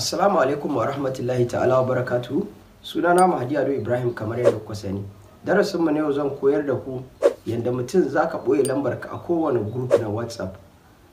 Assalamu alaikum wa rahmatullahi ta'ala wa barakatuhu. Sunana Mahdi Ado Ibrahim kamar yadda kuka sani. Darasin mu na yau zan koyar da ku yadda mutum zaka boye lambar ka a kowane group na WhatsApp.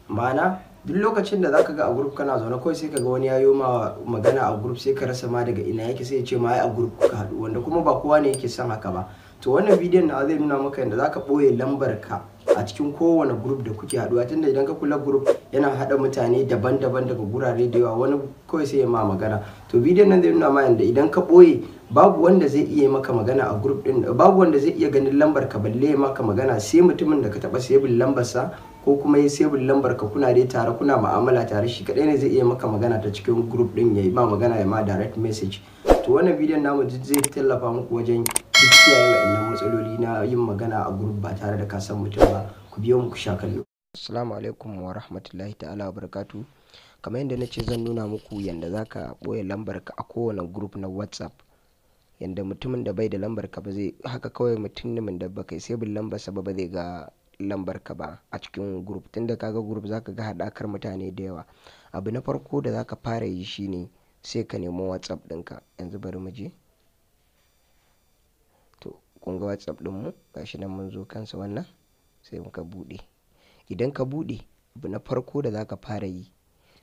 Ma'ana duk lokacin da zaka ga a group kana zaune kawai sai kaga wani yayo ma magana a group sai ka rasa ma daga ina yake, sai ya ce ma ai a group kuka haɗu, wanda kuma ba kowa ne yake son haka ba. To wannan bidiyon na zai nuna maka yadda zaka boye lambar ka a cikin kowane group da kuke haɗuwa, tunda idan ka kula group yana haɗa mutane daban-daban daga gurare da yawa, wani kawai sai ya ma magana. To bidiyon nan zai nuna ma yadda idan ka boye babu wanda zai iya maka magana a group din, babu wanda zai iya ganin lambar ka balle ya maka magana sai mutumin da ka taba sebin lambar sa ko kuma ya sebin lambar ka, kuna dai tare kuna mu'amala tare, shi kadai ne zai iya maka magana ta cikin group din, yayi ma magana ya ma direct message. To wannan bidiyon namu zai tallafa muku wajen kiyaye wa'annan matsaloli na yin magana a group ba tare da ka san mutum ba. Ku biyo mu ku sha kallo. Assalamu alaikum wa rahmatullahi ta'ala wa barakatuh. Kamar yadda nace zan nuna muku yadda zaka boye lambar ka a kowane group na WhatsApp, yanda mutumin da bai da lambar ka ba zai haka kawai, mutumin da baka sai bin lambar sa ba zai ga lambar ka ba a cikin group. Tunda kaga group zaka ga hadakar mutane da yawa. Abu na farko da zaka fara yi shine sai ka nemo WhatsApp ɗinka. Yanzu bari mu je. To kun ga WhatsApp din mu gashi nan mun zo kansa, wannan sai muka bude. Idan ka bude, abu na farko da zaka fara yi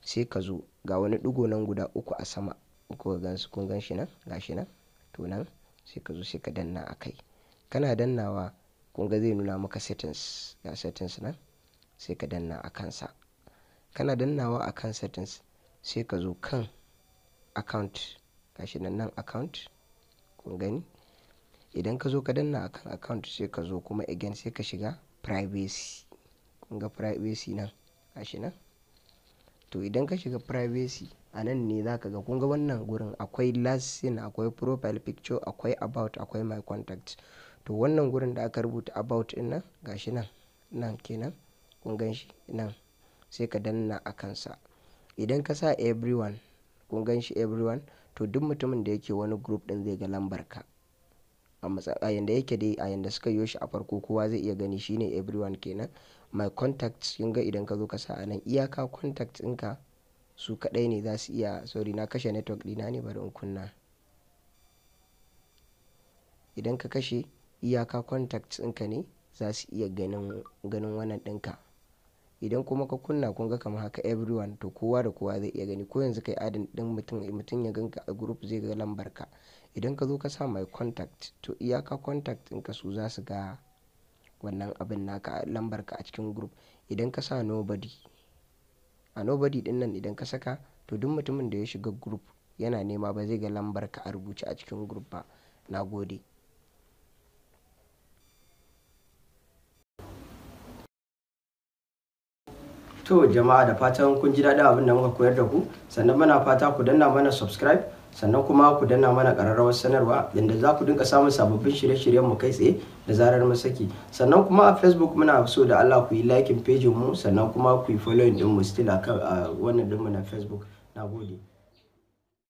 sai ka zo ga wani digo nan guda uku a sama, ku gansu, kun gan shi nan, gashi nan. To nan sai ka zo sai ka danna akai. Kana dannawa kun ga zai nuna maka settings, ga settings nan, sai ka danna a kansa. Kana dannawa akan settings sai ka zo kan account, gashi nan nan account, kun gani. Idan ka zo ka danna akan account sai ka zo kuma again sai ka shiga privacy, kun ga privacy nan, gashi nan. To idan ka shiga privacy, a nan ne za ka ga, kun ga wannan gurin akwai last seen, akwai profile picture, akwai about, akwai my contact. To wannan gurin da aka rubuta about din nan, gashi nan, nan kenan, kun gan shi nan, sai ka danna a kansa. Idan ka sa everyone, kun gan shi everyone, to duk mutumin da yake wani group din zai ga lambar ka a yanda yake dai, a yanda suka yi shi a farko kowa zai iya gani, shine everyone kenan. My contacts, kin ga idan ka zo ka sa a nan iyaka contacts ɗinka su kadai ne za su iya, sorry na kashe network dina ne, bari in kunna. Idan ka kashe, iyaka contacts ɗinka ne za su iya ganin wannan ɗinka. Idan kuma ka kunna, kun ga kamar haka everyone, to kowa da kowa zai iya gani. Ko yanzu kai adin din mutum ya ganka a group zai ga lambar ka. Idan ka zo ka sa my contact, to iyaka contact ɗinka su za su ga wannan abin naka, lambar ka a cikin group. Idan ka sa nobody, a nobody din nan idan ka saka, to duk mutumin da ya shiga group yana nema ba zai ga lambar ka a rubuce a cikin group ba. Nagode. To jama'a, da fatan kun ji daɗin abin da muka koyar da ku, sannan muna fata ku danna mana subscribe, sannan kuma ku danna mana ƙararrawar sanarwa yadda za ku dinga samun sababbin shirye-shiryen mu kai tsaye da zarar mu saki. Sannan kuma a Facebook muna so da Allah ku yi liking page mu, sannan kuma ku yi following din mu still akan wannan din mu na Facebook. Nagode.